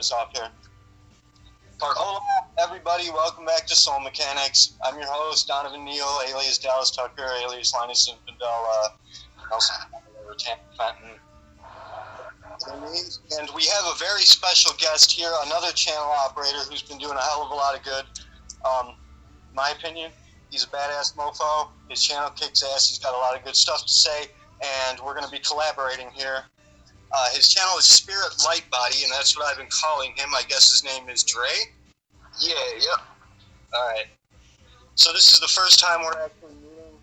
us off here. Hello, everybody. Welcome back to Soul Mechanics. I'm your host, Donovan Neal, alias Dallas Tucker, alias Linus Infidel, Nelson Flattened. And we have a very special guest here, another channel operator who's been doing a hell of a lot of good. My opinion, he's a badass mofo. His channel kicks ass. He's got a lot of good stuff to say, and we're going to be collaborating here. His channel is Spirit Light Body, and that's what I've been calling him. I guess his name is Dre. Yeah, yep. All right. So this is the first time we're actually meeting,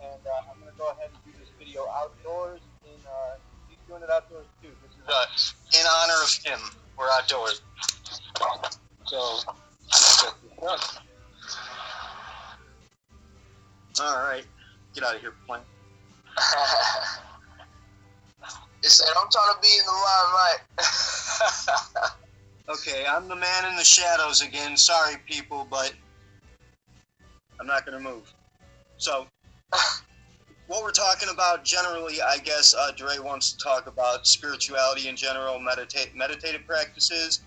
and I'm going to go ahead and do this video outdoors. He's doing it outdoors too. This is in honor of him. We're outdoors. So, all right. Get out of here, plane. It said I'm trying to be in the limelight. Okay, I'm the man in the shadows again. Sorry, people, but I'm not going to move. So, what we're talking about generally, I guess Dre wants to talk about spirituality in general, meditative practices.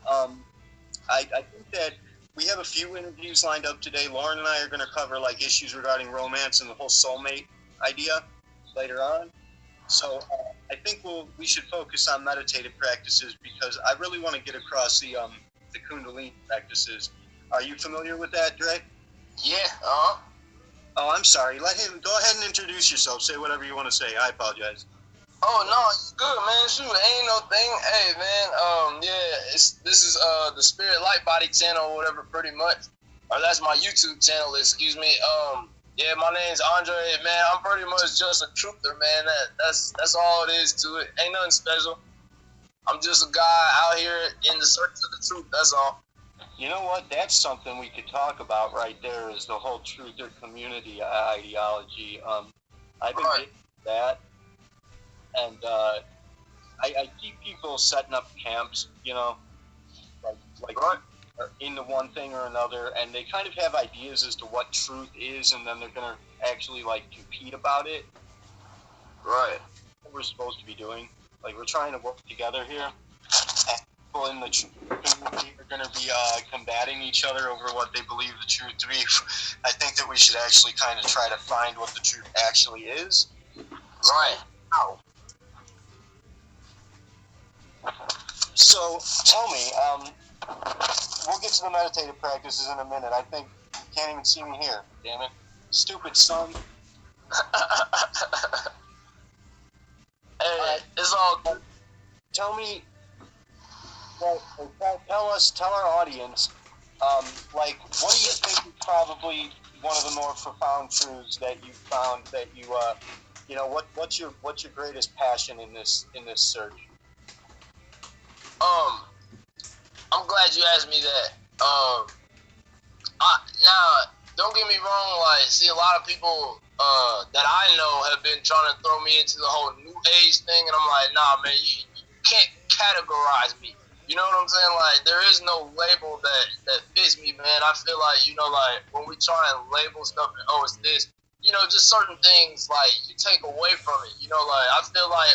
I think that we have a few interviews lined up today. Lauren and I are going to cover like issues regarding romance and the whole soulmate idea later on. So I think we should focus on meditative practices because I really want to get across the Kundalini practices. Are you familiar with that, Dre? Yeah, Oh, I'm sorry. Let him go ahead and introduce yourself. Say whatever you want to say. I apologize. Oh no, it's good, man. Shoot, ain't no thing. Hey, man. This is the Spirit Light Body channel or whatever, pretty much. Or that's my YouTube channel. Excuse me. Yeah, my name's Andre. Man, I'm pretty much just a truther, man. That's all it is to it. Ain't nothing special. I'm just a guy out here in the search of the truth. That's all. You know what? That's something we could talk about right there. Is the whole truther community ideology. I've been getting that. And I see people setting up camps, you know, like into one thing or another, and they kind of have ideas as to what truth is, and then they're going to actually, like, compete about it. Right. What we're supposed to be doing. Like, we're trying to work together here. And people in the truth community are going to be combating each other over what they believe the truth to be. I think that we should actually kind of try to find what the truth actually is. Right. How? So, tell me, we'll get to the meditative practices in a minute. I think you can't even see me here, damn it. Stupid son. Hey, it's all good. Tell me, tell our audience, like, what do you think is probably one of the more profound truths that you found that you, you know, what's your greatest passion in this search? I'm glad you asked me that. Now, don't get me wrong, like, see, a lot of people that I know have been trying to throw me into the whole new age thing, and I'm like, nah, man, you can't categorize me. You know what I'm saying? Like, there is no label that fits me, man. I feel like, you know, like, when we try and label stuff, and, oh, it's this, you know, just certain things, like, you take away from it. You know, like, I feel like,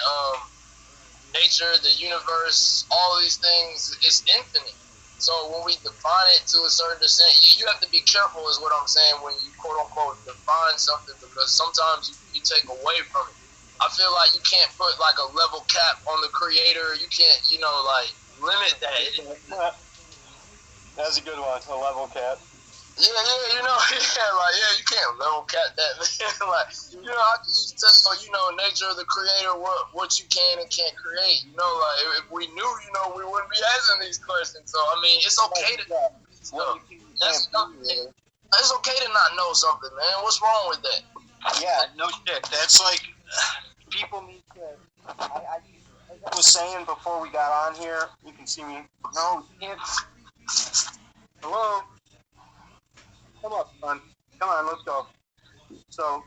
nature, the universe, all these things, it's infinite. So when we define it to a certain extent, you have to be careful is what I'm saying when you quote unquote define something, because sometimes you take away from it. I feel like you can't put like a level cap on the creator. You can't, you know, like limit that. That's a good one, a level cap. Yeah, you know, you can't level cap that, man. Like, you know, I can just tell, you know, nature of the creator, what you can and can't create. You know, like, if we knew, you know, we wouldn't be asking these questions. So, I mean, it's okay to it's okay to not know something, man. What's wrong with that? Yeah, no shit. That's like, people need to, I was saying before we got on here, you can see me. No, you can't. Hello? Come up, son. Come on, let's go. So,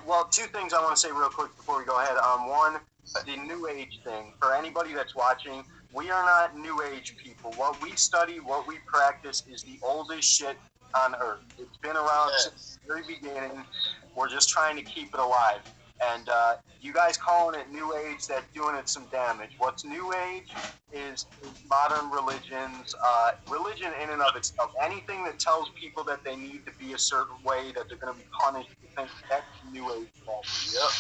well, two things I want to say real quick before we go ahead. One, the New Age thing. For anybody that's watching, we are not New Age people. What we study, what we practice is the oldest shit on Earth. It's been around since the very beginning. We're just trying to keep it alive. And you guys calling it New Age, that's doing it some damage. What's New Age is modern religions, religion in and of itself. Anything that tells people that they need to be a certain way, that they're going to be punished, that's New Age. Yep.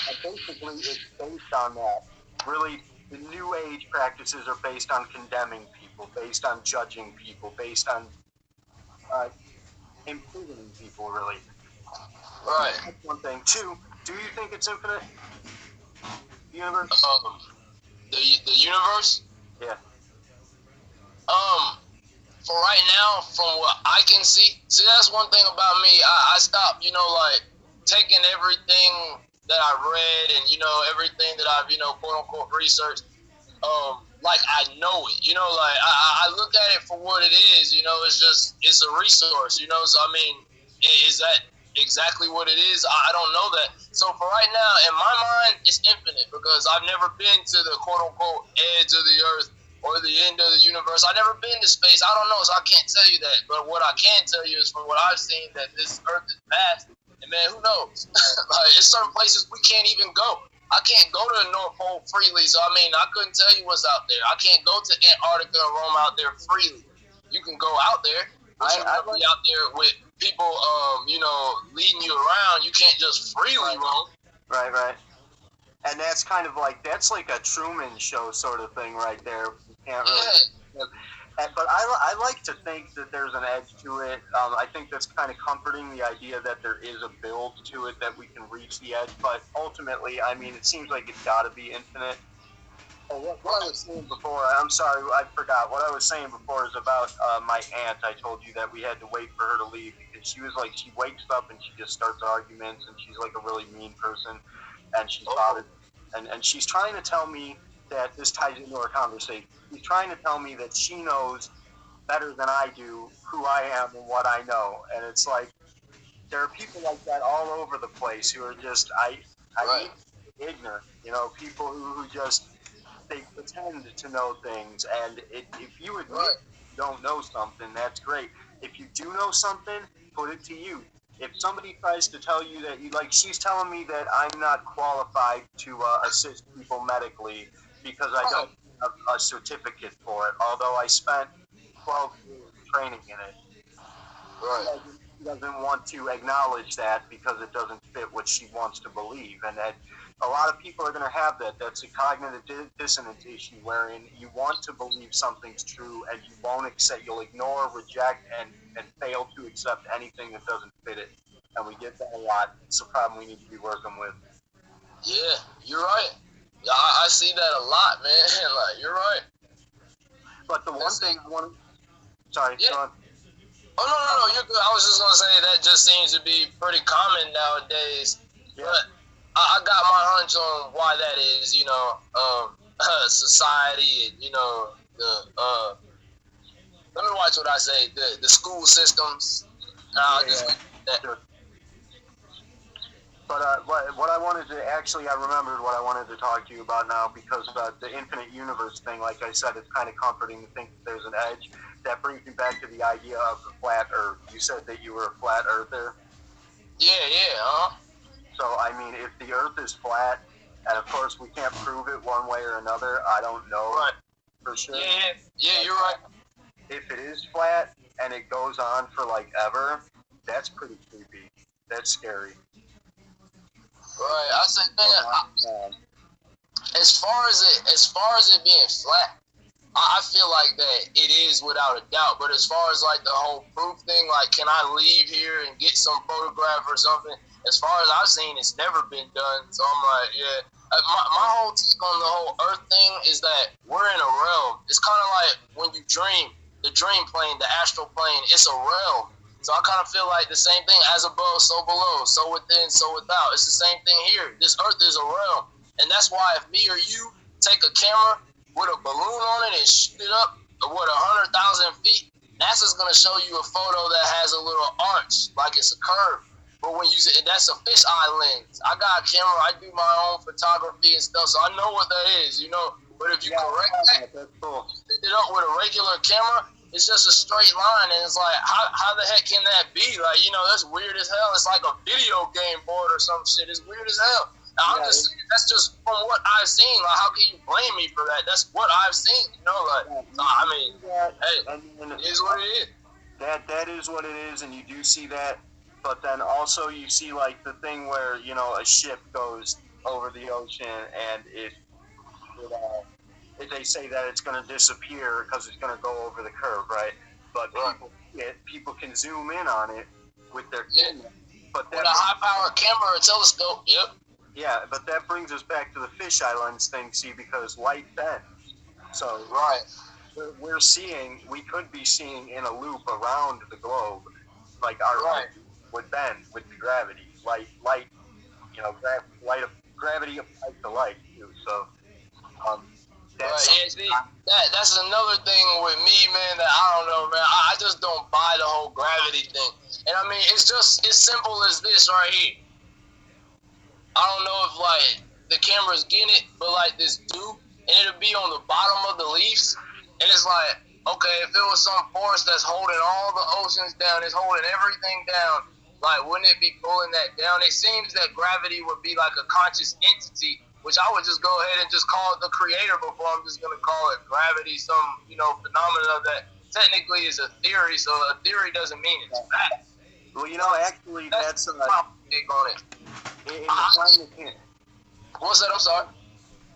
And basically, it's based on that. Really, the New Age practices are based on condemning people, based on judging people, based on imprisoning people, really. Right. That's one thing. Two, do you think it's infinite? The universe? The universe? Yeah. For right now, from what I can see, that's one thing about me. I stopped, like taking everything that I read and everything that I've quote unquote researched, like I know it. Like I look at it for what it is. It's a resource. So I mean, is that exactly what it is? I don't know that. So for right now, in my mind, it's infinite because I've never been to the quote unquote edge of the earth or the end of the universe. I've never been to space. I don't know, so I can't tell you that. But what I can tell you is from what I've seen that this earth is vast. And man, who knows? Like, there's certain places we can't even go. I can't go to the North Pole freely, so I mean, I couldn't tell you what's out there. I can't go to Antarctica and roam out there freely. You can go out there, but you're gonna be out there with people, leading you around. You can't just freely roam. Right. And that's kind of like, that's like a Truman Show sort of thing right there. You can't really. But I like to think that there's an edge to it. I think that's kind of comforting, the idea that there is a build to it, that we can reach the edge. But ultimately, I mean, it seems like it's got to be infinite. Oh, what I was saying before, I'm sorry, I forgot. What I was saying before is about my aunt. I told you that we had to wait for her to leave because she was like, she wakes up and she just starts arguments, and she's like a really mean person, and she's bothered. And she's trying to tell me that, this ties into our conversation, she's trying to tell me that she knows better than I do who I am and what I know. And it's like, there are people like that all over the place who are just, I mean, ignorant, people who just, they pretend to know things. And if you admit you don't know something, that's great. If you do know something, put it to use. If somebody tries to tell you that she's telling me that I'm not qualified to assist people medically because I don't have a certificate for it, although I spent 12 years training in it. Right. She doesn't want to acknowledge that because it doesn't fit what she wants to believe. And that a lot of people are going to have that. That's a cognitive dissonance issue, wherein you want to believe something's true and you won't accept, you'll ignore, reject, and fail to accept anything that doesn't fit it. And we get that a lot. It's a problem we need to be working with. Yeah, you're right. Yeah, I see that a lot, man. Like, you're right. But the one thing I want to... Sorry, yeah. go on. Oh, no, you're good. I was just going to say that just seems to be pretty common nowadays. Yeah. But I got my hunch on why that is, society and, let me watch what I say, the school systems. Sure. But what I wanted to, actually, I remembered what I wanted to talk to you about now, because the infinite universe thing, like I said, it's kind of comforting to think that there's an edge. That brings me back to the idea of the flat earth. You said that you were a flat earther. Yeah, So, I mean, if the earth is flat, and of course we can't prove it one way or another, I don't know for sure. Yeah, you're right. If it is flat and it goes on for like ever, that's pretty creepy. That's scary. Right. I said, man, as far as it being flat, I feel like that it is without a doubt. But as far as like the whole proof thing, like, can I leave here and get some photograph or something? As far as I've seen, it's never been done. So I'm like, yeah. My whole take on the whole Earth thing is that we're in a realm. It's kind of like when you dream, the dream plane, the astral plane. It's a realm. So I kind of feel like the same thing, as above, so below, so within, so without. It's the same thing here. This Earth is a realm. And that's why if me or you take a camera with a balloon on it and shoot it up, 100,000 feet, NASA's going to show you a photo that has a little arch, like it's a curve. But when you say, that's a fisheye lens. I got a camera, I do my own photography and stuff, so I know what that is, But if you correct that, that's cool. you it up with a regular camera, it's just a straight line, and it's like, how the heck can that be? Like, you know, that's weird as hell. It's like a video game board or some shit. It's weird as hell. Now, I'm just saying, that's just from what I've seen. Like, how can you blame me for that? That's what I've seen, you know? Like, I mean, hey, it is what it is. That is what it is, and you do see that. But then also you see like the thing where, you know, a ship goes over the ocean and they say that it's going to disappear because it's going to go over the curve, right? But people can zoom in on it with their camera. But with a high-powered camera or telescope, yep. Yeah, but that brings us back to the fisheye lens thing, see, because light bends. So we could be seeing in a loop around the globe, like our would bend with the gravity. Light, you know, gravity applies to light too. So, that's another thing with me, man, that I don't know, man. I just don't buy the whole gravity thing. And I mean, it's just as simple as this right here. I don't know if like the camera's getting it, but like this dew, and it'll be on the bottom of the leaves, and it's like, okay, if it was some force that's holding all the oceans down, it's holding everything down, like wouldn't it be pulling that down? It seems that gravity would be like a conscious entity, which I would just go ahead and just call it the creator before I'm just gonna call it gravity, some, you know, phenomena that technically is a theory, so a theory doesn't mean it's fact. Well, you know, actually, that's my take on it. In the time mechanics. What's that? I'm sorry.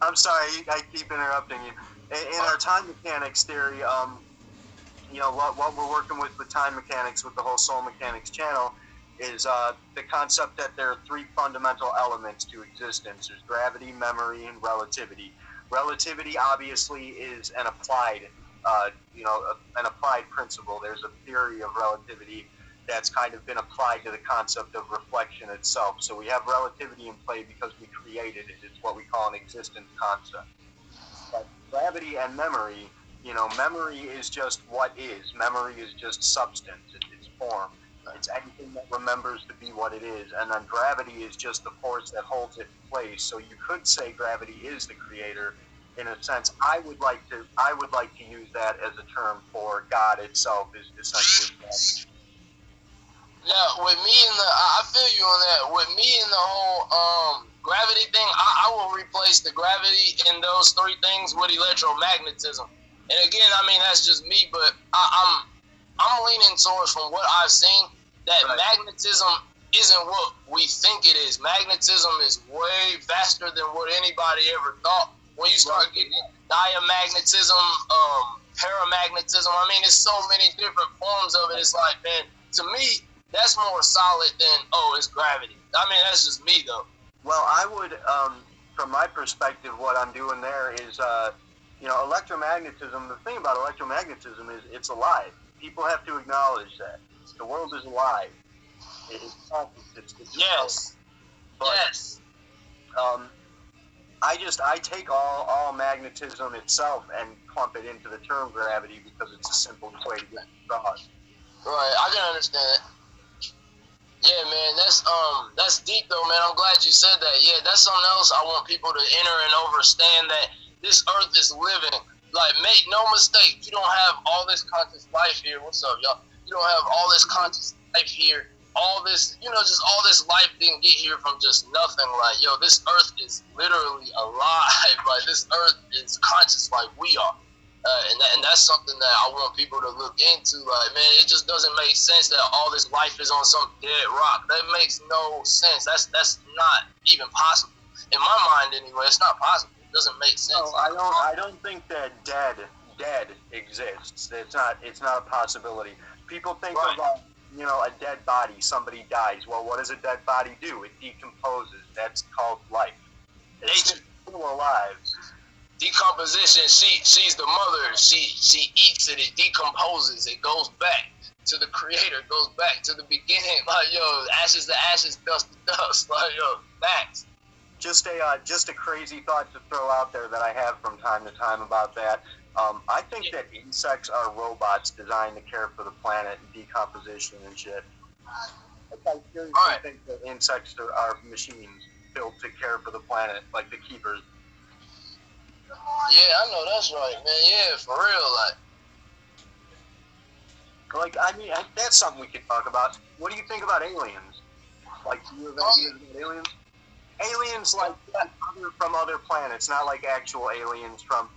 I'm sorry, I keep interrupting you. In our time mechanics theory, you know, what we're working with time mechanics, with the whole soul mechanics channel, is the concept that there are three fundamental elements to existence. There's gravity, memory, and relativity. Relativity, obviously, is an applied, an applied principle. There's a theory of relativity that's kind of been applied to the concept of reflection itself. So we have relativity in play because we created it. It's what we call an existence concept. But gravity and memory, you know, memory is just what is. Memory is just substance. It's form. It's anything that remembers to be what it is. And then gravity is just the force that holds it in place. So you could say gravity is the creator. In a sense, I would like to use that as a term for God itself, is essentially gravity. Now, with me and I feel you on that. With me and the whole gravity thing, I will replace the gravity in those three things with electromagnetism. And again, I mean, that's just me, but I'm leaning towards, from what I've seen, that magnetism isn't what we think it is. Magnetism is way vaster than what anybody ever thought. When you start getting diamagnetism, paramagnetism, I mean, there's so many different forms of it. It's like, man, to me, that's more solid than, it's gravity. I mean, that's just me, though. Well, I would, from my perspective, what I'm doing there is, electromagnetism. The thing about electromagnetism is it's alive. People have to acknowledge that. The world is alive. It's yes. But, yes. I take all magnetism itself and clump it into the term gravity because it's the simplest way to get across. Right, I can understand it. Yeah, man, that's deep though, man. I'm glad you said that. Yeah, that's something else I want people to enter and understand, that this earth is living. Like, make no mistake, you don't have all this conscious life here. What's up, y'all? You don't have all this conscious life here. All this, just all this life didn't get here from just nothing. Like, this earth is literally alive. Like, this earth is conscious like we are. And that's something that I want people to look into. Like, man, it just doesn't make sense that all this life is on some dead rock. That makes no sense. That's not even possible. In my mind, anyway, it's not possible. It doesn't make sense. No, I don't think that dead exists. It's not a possibility. People think of a dead body. Somebody dies. Well, what does a dead body do? It decomposes. That's called life. It's still alive. Decomposition, she's the mother. She eats it, it decomposes, it goes back to the creator, it goes back to the beginning. Like, ashes to ashes, dust to dust. Like, facts. Just a crazy thought to throw out there that I have from time to time about that. I think that insects are robots designed to care for the planet and decomposition and shit. I seriously think that insects are machines built to care for the planet, like the keepers. Yeah, I know that's right, man. Yeah, for real, like. Like, I mean, that's something we could talk about. What do you think about aliens? Like, do you have ideas about aliens? Aliens, like, from other planets, not like actual aliens from,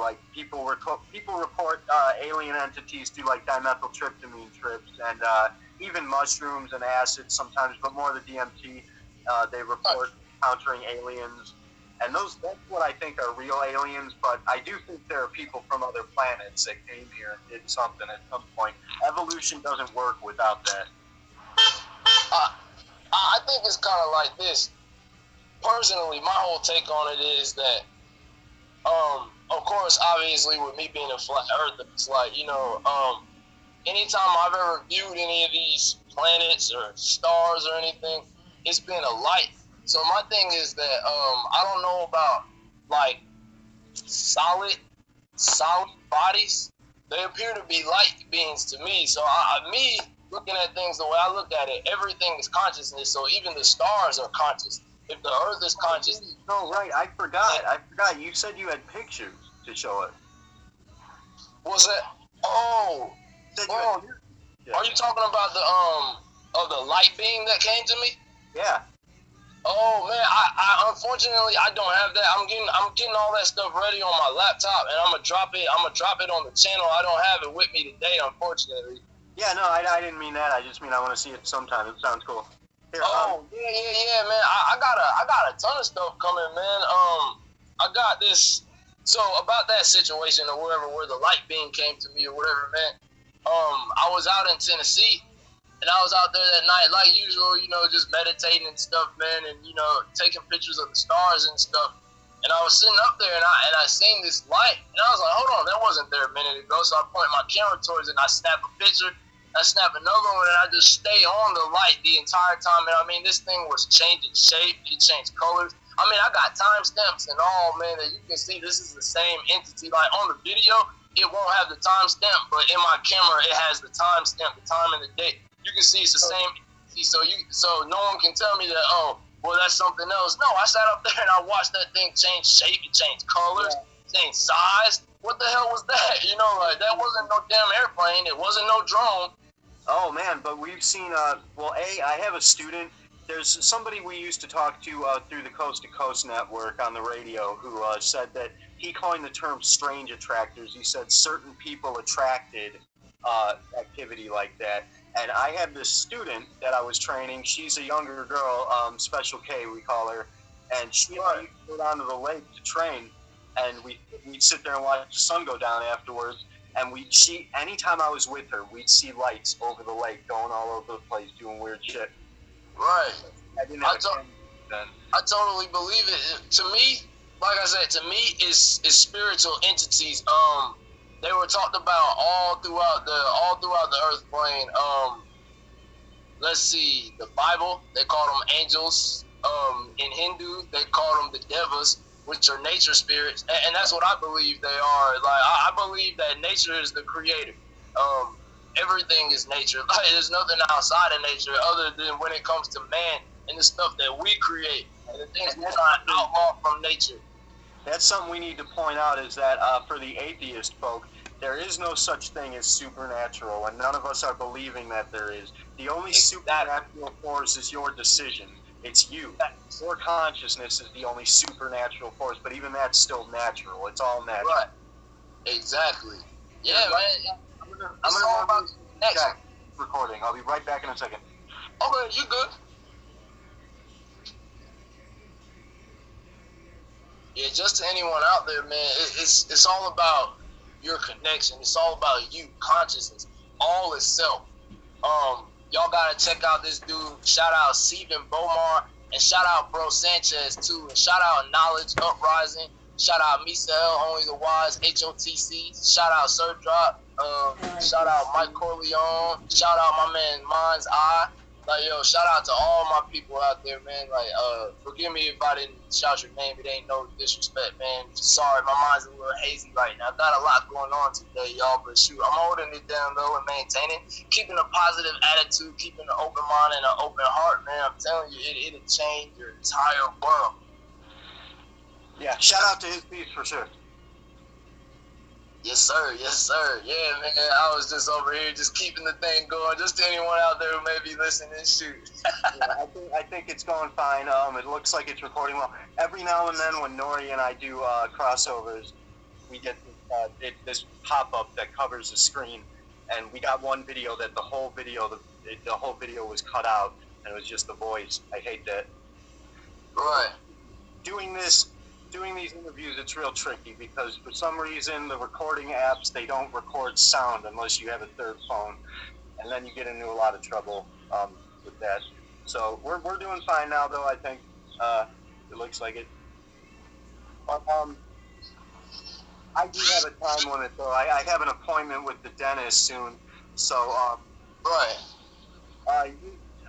like people report alien entities do like dimethyltryptamine trips and even mushrooms and acids sometimes, but more the DMT. They report encountering aliens, and that's what I think are real aliens. But I do think there are people from other planets that came here and did something at some point. Evolution doesn't work without that. I think it's kind of like this. Personally, my whole take on it is that, of course, obviously, with me being a flat earther, it's like, anytime I've ever viewed any of these planets or stars or anything, it's been a light. So my thing is that I don't know about like solid bodies. They appear to be light beings to me. So me looking at things the way I look at it, everything is consciousness. So even the stars are conscious. If the Earth is conscious. No, right. I forgot. You said you had pictures to show it. Was it? Oh. Yeah. Are you talking about the light being that came to me? Yeah. Oh man, I unfortunately I don't have that. I'm getting all that stuff ready on my laptop, and I'm gonna drop it on the channel. I don't have it with me today, unfortunately. Yeah, no, I didn't mean that. I just mean I want to see it sometime. It sounds cool. Here, yeah, man. I got a ton of stuff coming, man. I got this. So about that situation or wherever, where the light beam came to me or whatever, man. I was out in Tennessee, and I was out there that night, like usual, just meditating and stuff, man, and taking pictures of the stars and stuff. And I was sitting up there, and I seen this light, and I was like, hold on, that wasn't there a minute ago. So I point my camera towards it, and I snap a picture. I snap another one, and I just stay on the light the entire time. And I mean, this thing was changing shape. It changed colors. I mean, I got timestamps and all, man, that you can see this is the same entity. Like on the video, it won't have the timestamp, but in my camera, it has the timestamp, the time and the date. You can see it's the same entity. So no one can tell me that, oh, well, that's something else. No, I sat up there and I watched that thing change shape. It changed colors, change size. What the hell was that? Like that wasn't no damn airplane. It wasn't no drone. Oh man, but we've seen. I have a student. There's somebody we used to talk to through the Coast to Coast network on the radio who said that he coined the term strange attractors. He said certain people attracted activity like that. And I have this student that I was training. She's a younger girl, Special K we call her, and she used to go down to the lake to train, and we'd sit there and watch the sun go down afterwards. And anytime I was with her, we'd see lights over the lake going all over the place, doing weird shit. Right. I didn't have I totally believe it. To me, like I said, is spiritual entities. They were talked about all throughout the earth plane. Let's see, the Bible, they called them angels. In Hindu, they call them the devas, which are nature spirits, and that's what I believe they are. Like I believe that nature is the creator. Everything is nature. Like there's nothing outside of nature other than when it comes to man and the stuff that we create and the things we try to outlaw from nature. That's something we need to point out is that for the atheist folk, there is no such thing as supernatural, and none of us are believing that there is. The only supernatural force is your decision. It's you. Your consciousness is the only supernatural force, but even that's still natural. It's all natural. Right. Exactly. Yeah, man. I'm gonna check recording. I'll be right back in a second. Okay, you good. Yeah, just to anyone out there, man, it's all about your connection. It's all about you, consciousness, all itself. Y'all gotta check out this dude. Shout out Steven Bomar, and shout out Bro Sanchez too, and shout out Knowledge Uprising. Shout out Misael, Only the Wise, HOTC. Shout out Sir Drop. Shout out Mike Corleone. Shout out my man Mind's Eye. Like, yo, shout out to all my people out there, man. Like, forgive me if I didn't shout your name. It ain't no disrespect, man. Sorry, my mind's a little hazy right now. Got a lot going on today, y'all. But shoot, I'm holding it down, though, and maintaining. Keeping a positive attitude, keeping an open mind and an open heart, man. I'm telling you, it'll change your entire world. Yeah, shout out to his piece for sure. Yes, sir. Yes, sir. Yeah, man. I was just over here just keeping the thing going. Just to anyone out there who may be listening, shoot. Yeah, I think it's going fine. It looks like it's recording well. Every now and then when Nori and I do crossovers, we get this pop-up that covers the screen. And we got one video that the whole video was cut out, and it was just the voice. I hate that. Right. Doing these interviews, it's real tricky because for some reason the recording apps, they don't record sound unless you have a third phone, and then you get into a lot of trouble with that. So we're doing fine now, though. I think it looks like it. But, I do have a time limit, though. I have an appointment with the dentist soon, so Right.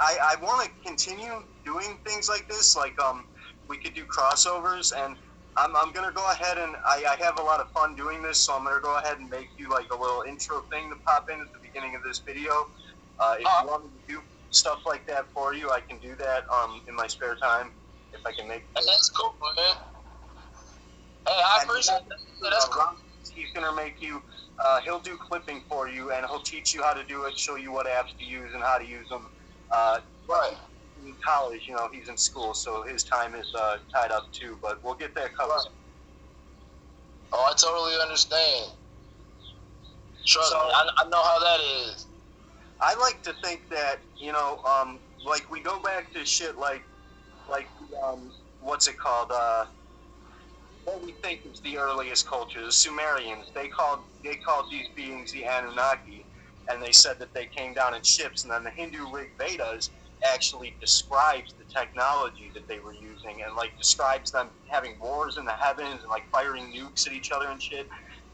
I want to continue doing things like this. Like we could do crossovers, and I'm gonna go ahead and I have a lot of fun doing this, so I'm gonna go ahead and make you like a little intro thing to pop in at the beginning of this video. If you want me to do stuff like that for you, I can do that in my spare time if I can make. That's cool, man. Hey, I appreciate that. That's cool. He's gonna make you. He'll do clipping for you, and he'll teach you how to do it, show you what apps to use and how to use them. Right. In college, he's in school, so his time is tied up too. But we'll get that covered. Right. Oh, I totally understand. Trust me, I know how that is. I like to think that like we go back to shit like what's it called? What we think is the earliest culture, the Sumerians. They called these beings the Anunnaki, and they said that they came down in ships. And then the Hindu Rig Vedas actually describes the technology that they were using, and like describes them having wars in the heavens and like firing nukes at each other and shit.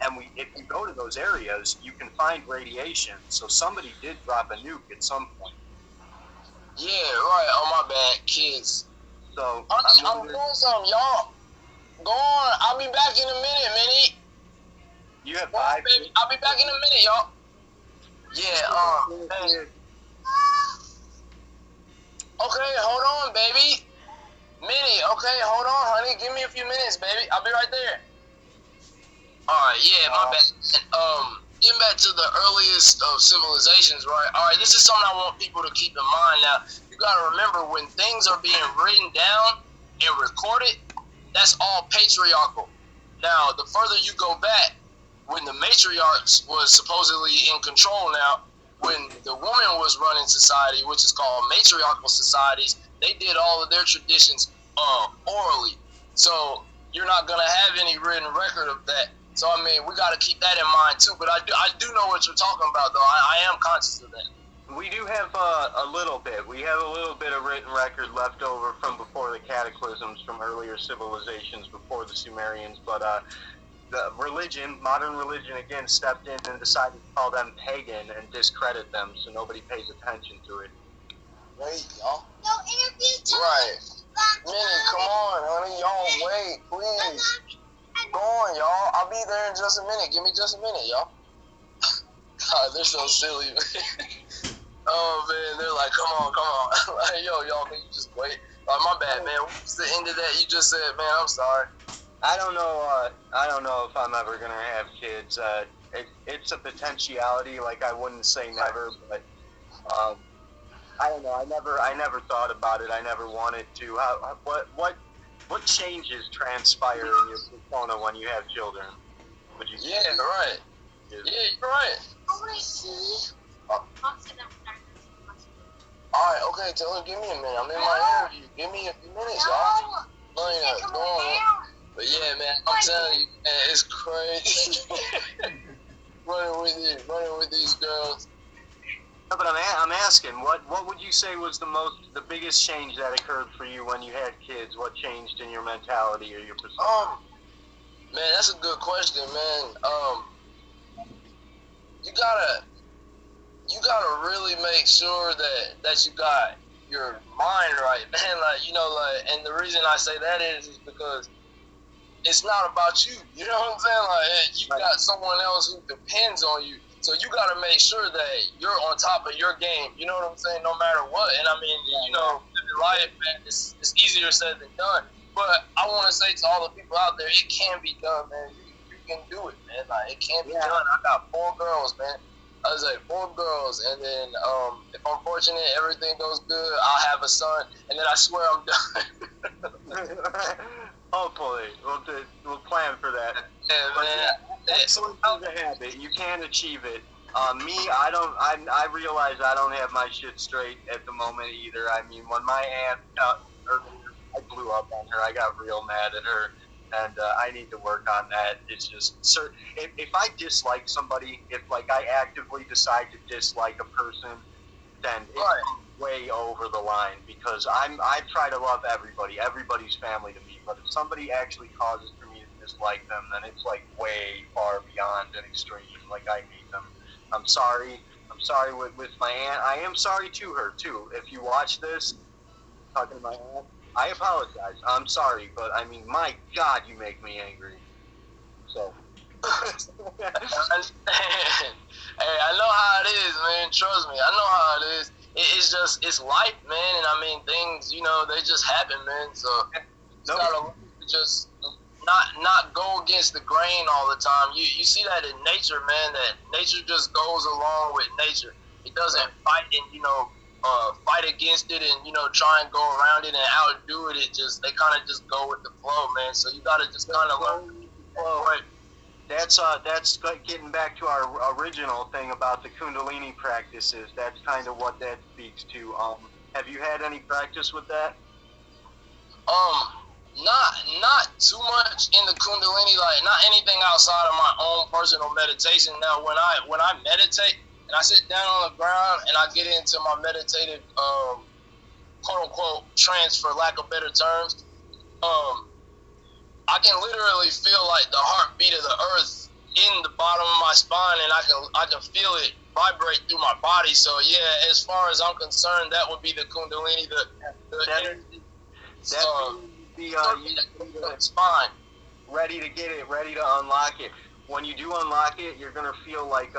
And if you go to those areas, you can find radiation. So somebody did drop a nuke at some point. Yeah, right. Oh, my bad, kids. So I'm doing something, y'all. Go on. I'll be back in a minute, Minnie. You have 5 baby. I'll be back in a minute, y'all. Yeah, hey. Okay, hold on, baby. Minnie, okay, hold on, honey. Give me a few minutes, baby. I'll be right there. Alright, yeah, my bad. And, getting back to the earliest of civilizations, right? Alright, this is something I want people to keep in mind now. You gotta remember, when things are being written down and recorded, that's all patriarchal. Now, the further you go back, when the matriarchs was supposedly in control now, when the woman was running society, which is called matriarchal societies, they did all of their traditions orally. So you're not going to have any written record of that. So, I mean, we got to keep that in mind, too. But I do know what you're talking about, though. I am conscious of that. We do have a little bit. We have a little bit of written record left over from before the cataclysms, from earlier civilizations before the Sumerians. But the modern religion, again, stepped in and decided to call them pagan and discredit them, so nobody pays attention to it. Wait, y'all. No interview time. Right. Minnie, come on, honey. Y'all wait, please. Go on, y'all. I'll be there in just a minute. Give me just a minute, y'all. God, they're so silly, man. Oh, man, they're like, come on. Like, yo, y'all, can you just wait? My bad, man. What's the end of that you just said, man? I'm sorry. I don't know if I'm ever gonna have kids. It's a potentiality. Like, I wouldn't say never, but I don't know. I never thought about it. I never wanted to. What changes transpire in your persona when you have children? Would you? Yeah, right. Yeah, you're right. I want to see. Alright, okay, tell her, give me a minute. I'm in my interview. Give me a few minutes, y'all. Go on. But yeah, man, I'm telling you, man, it's crazy. running with these girls. No, but I'm asking, what would you say was the biggest change that occurred for you when you had kids? What changed in your mentality or your persona? Man, that's a good question, man. You gotta really make sure that you got your mind right, man. And the reason I say that is because it's not about you. You know what I'm saying? Like, you got someone else who depends on you. So you got to make sure that you're on top of your game. You know what I'm saying? No matter what. And I mean, living life, man, it's easier said than done. But I want to say to all the people out there, it can be done, man. You can do it, man. Like, it can be done. I got 4 girls, man. I was like 4 girls, and then if I'm fortunate, everything goes good, I'll have a son, and then I swear I'm done. Hopefully, we'll plan for that. Yeah, man. Excellent as a habit. You can achieve it. Me, I realize I don't have my shit straight at the moment either. I mean, when my aunt I blew up on her. I got real mad at her, and I need to work on that. It's just, if I dislike somebody, if like I actively decide to dislike a person, then it's way over the line, because I try to love everybody. Everybody's family to me. But if somebody actually causes for me to dislike them, then it's like way far beyond an extreme. Like, I hate them. I'm sorry. I'm sorry with my aunt. I am sorry to her too. If you watch this, talking to my aunt, I apologize. I'm sorry, but I mean, my God, you make me angry. So. Hey, I know how it is, man. Trust me, I know how it is. It's just, it's life, man. And I mean, things, you know, they just happen, man. So you gotta just not go against the grain all the time. You see that in nature, man. That nature just goes along with nature. It doesn't fight and, you know, fight against it and, you know, try and go around it and outdo it. They kind of just go with the flow, man. So you gotta just kind of learn to flow, right? That's getting back to our original thing about the Kundalini practices. That's kind of what that speaks to. Have you had any practice with that? Not too much in the Kundalini, like not anything outside of my own personal meditation. Now, when I meditate and I sit down on the ground and I get into my meditative, quote unquote, trance, for lack of better terms, I can literally feel like the heartbeat of the earth in the bottom of my spine, and I can feel it vibrate through my body. So yeah, as far as I'm concerned, that would be the Kundalini, the spine. Ready to get it, ready to unlock it. When you do unlock it, you're gonna feel like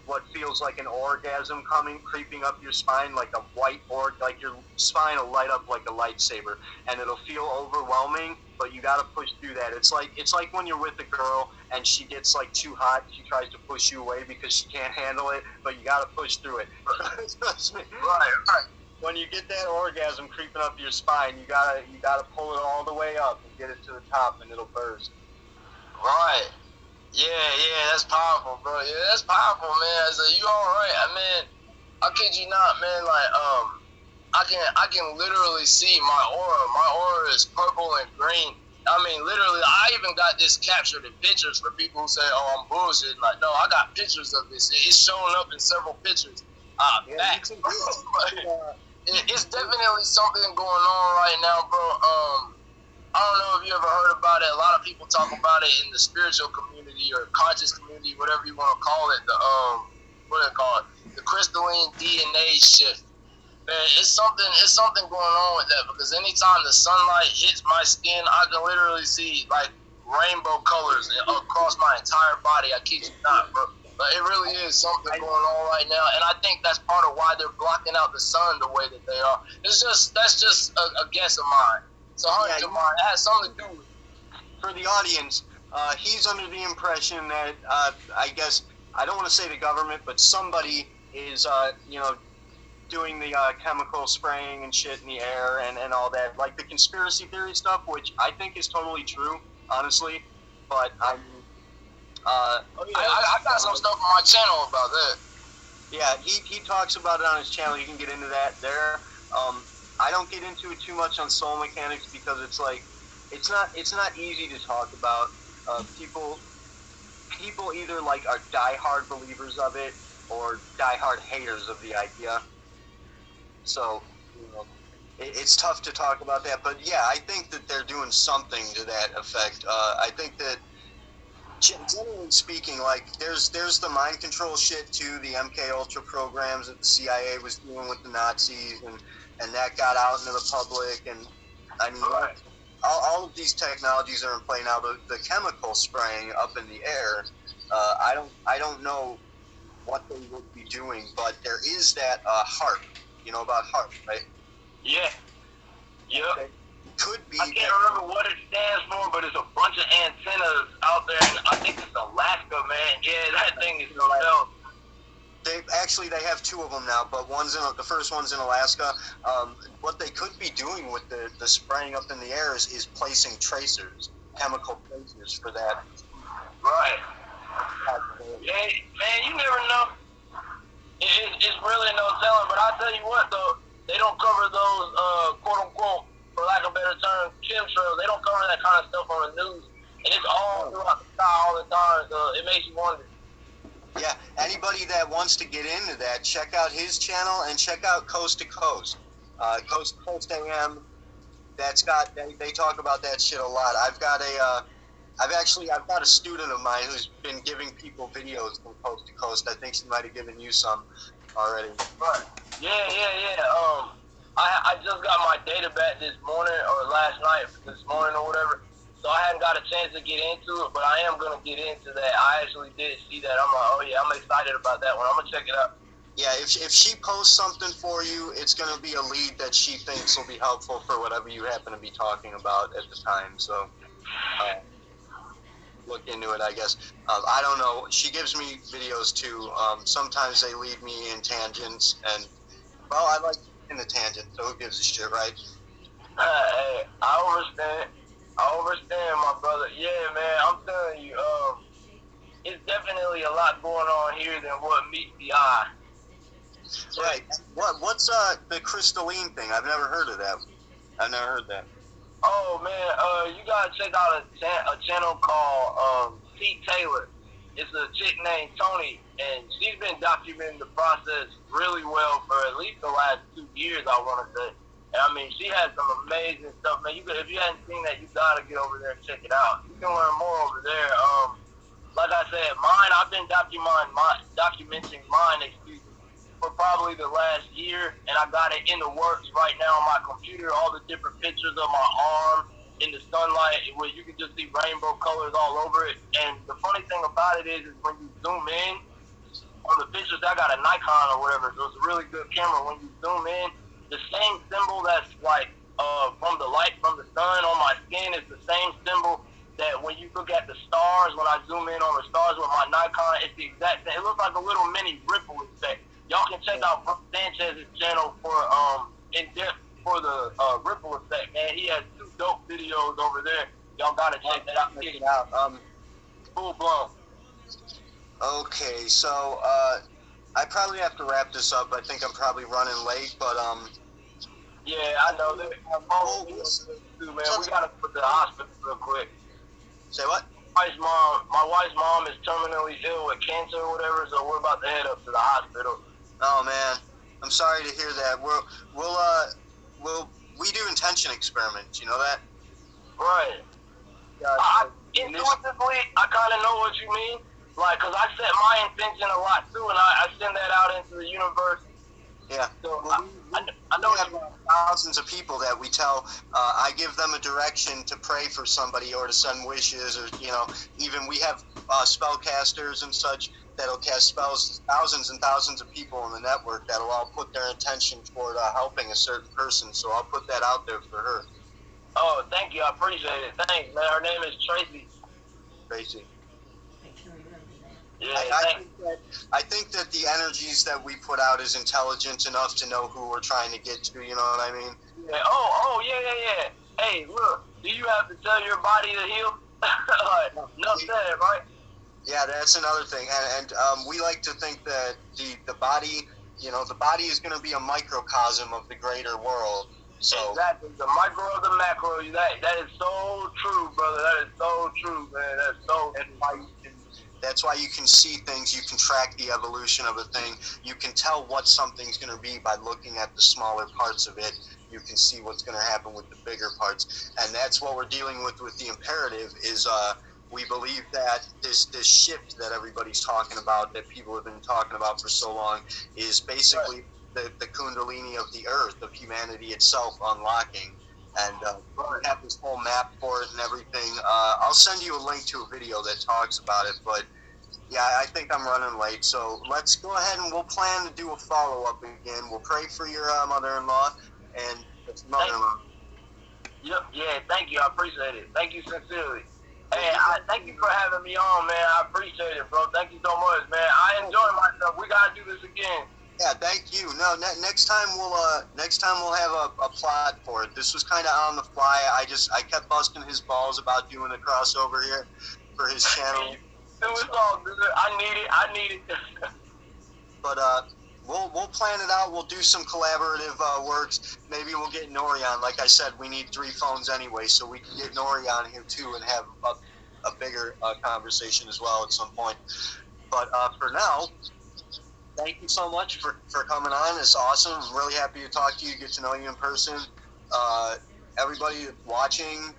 what feels like an orgasm creeping up your spine, like a white like your spine will light up like a lightsaber, and it'll feel overwhelming, but you gotta push through that. It's like when you're with a girl and she gets like too hot, she tries to push you away because she can't handle it, but you gotta push through it. Trust me. Right. When you get that orgasm creeping up your spine, you gotta pull it all the way up and get it to the top, and it'll burst. Right. Yeah, that's powerful, bro. Yeah, that's powerful, man. I said, you all right? I mean, I kid you not, man. Like, I can literally see my aura. My aura is purple and green. I mean, literally, I even got this captured in pictures for people who say, "Oh, I'm bullshitting." Like, no, I got pictures of this. It's showing up in several pictures. Facts. It's definitely something going on right now, bro. I don't know if you ever heard about it. A lot of people talk about it in the spiritual community or conscious community, whatever you want to call it. What do they call it? The crystalline DNA shift. Man, it's something going on with that, because anytime the sunlight hits my skin, I can literally see like rainbow colors across my entire body. I kid you not, bro. But it really is something going on right now, and I think that's part of why they're blocking out the sun the way that they are. That's just a guess of mine. It's a hunch of mine. It has something to do with it. For the audience, he's under the impression that I guess, I don't want to say the government, but somebody is doing the chemical spraying and shit in the air and all that, like the conspiracy theory stuff, which I think is totally true, honestly. But I got some stuff on my channel about that. Yeah, he talks about it on his channel. You can get into that there. I don't get into it too much on soul mechanics, because it's like it's not easy to talk about. People either like are diehard believers of it or diehard haters of the idea. So it's tough to talk about that. But yeah, I think that they're doing something to that effect. I think that, generally speaking, like there's the mind control shit too, the MK Ultra programs that the CIA was doing with the Nazis, and that got out into the public, and I mean, all of these technologies are in play now. The chemical spraying up in the air, I don't know what they would be doing, but there is that HAARP. You know about HAARP, right? Yeah. Could be. I can't remember what it stands for, but it's a bunch of antennas out there, and I think it's Alaska, man. Yeah, that thing is so. They have two of them now, but the first one's in Alaska. What they could be doing with the spraying up in the air is placing tracers, chemical tracers for that. Right. Yeah, man, you never know. It's really no telling, but I'll tell you what, though, they don't cover those, quote-unquote, for lack of a better term, chemtrails. They don't cover that kind of stuff on the news, and it's all throughout the sky all the time, so it makes you wonder. Yeah, anybody that wants to get into that, check out his channel and check out Coast to Coast. Coast to Coast AM, they talk about that shit a lot. I've got a student of mine who's been giving people videos from Coast to Coast. I think she might have given you some already. Right. Yeah. I just got my data back this morning, or last night, this morning or whatever. So I hadn't got a chance to get into it, but I am going to get into that. I actually did see that. I'm like, oh yeah, I'm excited about that one. I'm going to check it out. Yeah, if she posts something for you, it's going to be a lead that she thinks will be helpful for whatever you happen to be talking about at the time. So look into it, I guess. I don't know. She gives me videos too. Sometimes they lead me in tangents, and, well, I like in the tangent, so who gives a shit, right? Hey, I understand, my brother. Yeah, man, I'm telling you, it's definitely a lot going on here than what meets the eye. Right. What's the crystalline thing? I've never heard of that. I've never heard that. Oh man, you gotta check out a channel called T. Taylor. It's a chick named Tony, and she's been documenting the process really well for at least the last 2 years, I want to say. And I mean, she has some amazing stuff, man. If you hadn't seen that, you gotta get over there and check it out. You can learn more over there. Like I said, I've been documenting mine, for probably the last year, and I got it in the works right now on my computer. All the different pictures of my arm in the sunlight, where you can just see rainbow colors all over it. And the funny thing about it is when you zoom in on the pictures, I got a Nikon or whatever, so it's a really good camera. When you zoom in, the same symbol that's like from the light from the sun on my skin is the same symbol that when you look at the stars, when I zoom in on the stars with my Nikon, it's the exact same. It looks like a little mini ripple effect. Y'all can check out Brooke Sanchez's channel for in depth for the ripple effect, man. He has 2 dope videos over there. Y'all gotta check that out. Check it out. Full blown. Okay, so I probably have to wrap this up. I think I'm probably running late, but yeah, I know. Too, man. We gotta put to the hospital real quick. Say what? My wife's mom is terminally ill with cancer or whatever, so we're about to head up to the hospital. Oh man, I'm sorry to hear that. We do intention experiments. You know that? Right. Intuitively, I kind of know what you mean. Like, cause I set my intention a lot too, and I send that out into the universe. Yeah. So well, I know we have thousands of people that we tell. I give them a direction to pray for somebody or to send wishes, or even we have spellcasters and such that'll cast spells. Thousands and thousands of people in the network that'll all put their intention toward helping a certain person. So I'll put that out there for her. Oh, thank you. I appreciate it. Thanks, man. Her name is Tracy. Tracy. Yeah, I think that the energies that we put out is intelligent enough to know who we're trying to get to. You know what I mean? Yeah. Yeah. Hey, look. Do you have to tell your body to heal? No said, right? Yeah, that's another thing, and we like to think that the body, the body is going to be a microcosm of the greater world. So exactly, the micro of the macro. That is so true, brother. That is so true, man. That's so true. That's why you can see things. You can track the evolution of a thing. You can tell what something's going to be by looking at the smaller parts of it. You can see what's going to happen with the bigger parts, and that's what we're dealing with the imperative. Is we believe that this shift that everybody's talking about, that people have been talking about for so long, is basically the kundalini of the earth, of humanity itself unlocking. And we have this whole map for it and everything. I'll send you a link to a video that talks about it. But yeah, I think I'm running late, so let's go ahead and we'll plan to do a follow-up again. We'll pray for your mother-in-law and mother-in-law. Yeah, thank you. I appreciate it. Thank you sincerely. Hey, thank you for having me on, man. I appreciate it, bro. Thank you so much, man. I enjoy myself. We gotta do this again. Yeah, thank you. No, next time we'll have a plot for it. This was kind of on the fly. I kept busting his balls about doing a crossover here for his channel. It was all good. I need it. But we'll plan it out. We'll do some collaborative works. Maybe we'll get Nori on. Like I said, we need 3 phones anyway, so we can get Nori on here too and have a bigger conversation as well at some point. But for now, thank you so much for coming on. It's awesome. I'm really happy to talk to you, get to know you in person. Everybody watching,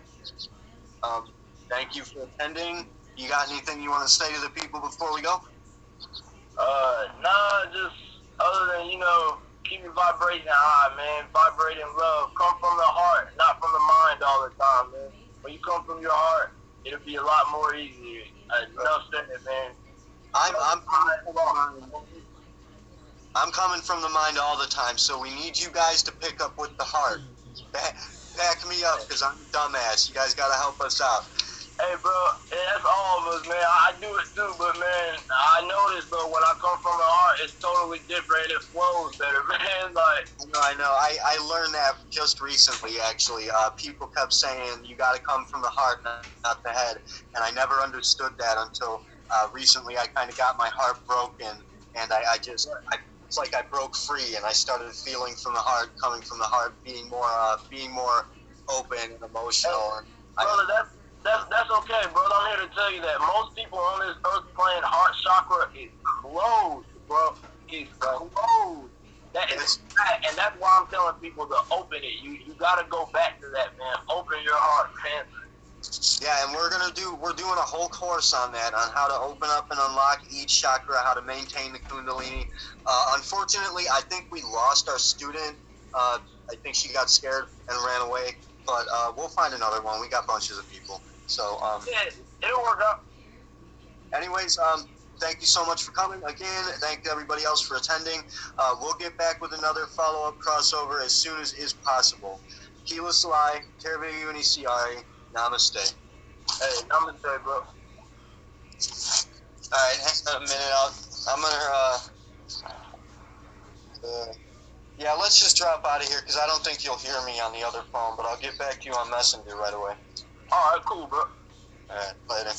thank you for attending. You got anything you want to say to the people before we go? Nah, just other than, keep your vibration high, man. Vibrate in love. Come from the heart, not from the mind all the time, man. When you come from your heart, it'll be a lot more easier. Enough said, man. I'm coming from the mind all the time, so we need you guys to pick up with the heart. Back me up, because I'm a dumbass. You guys got to help us out. Hey, bro, that's all of us, man. I do it too, but, man, I notice, though, when I come from the heart, it's totally different. It flows better, man. Like, I know. I learned that just recently, actually. People kept saying, you got to come from the heart, not the head. And I never understood that until recently. I kind of got my heart broken, and it's like I broke free, and I started feeling from the heart, coming from the heart, being more open and emotional. Brother, that's okay, brother. I'm here to tell you that most people on this earth plane heart chakra is closed, bro. It's closed. That is fact, and that's why I'm telling people to open it. You gotta go back to that, man. Open your heart, man. Yeah, and we're doing a whole course on that, on how to open up and unlock each chakra, how to maintain the Kundalini. Unfortunately, I think we lost our student. I think she got scared and ran away, but we'll find another one. We got bunches of people. So yeah, it'll work out. Anyways, thank you so much for coming. Again, thank everybody else for attending. We'll get back with another follow-up crossover as soon as is possible. Kila Salai, Terve Unicri, Namaste. Hey, namaste, bro. Alright, hang on a minute. I'm gonna, yeah, let's just drop out of here because I don't think you'll hear me on the other phone, but I'll get back to you on Messenger right away. Alright, cool, bro. Alright, later.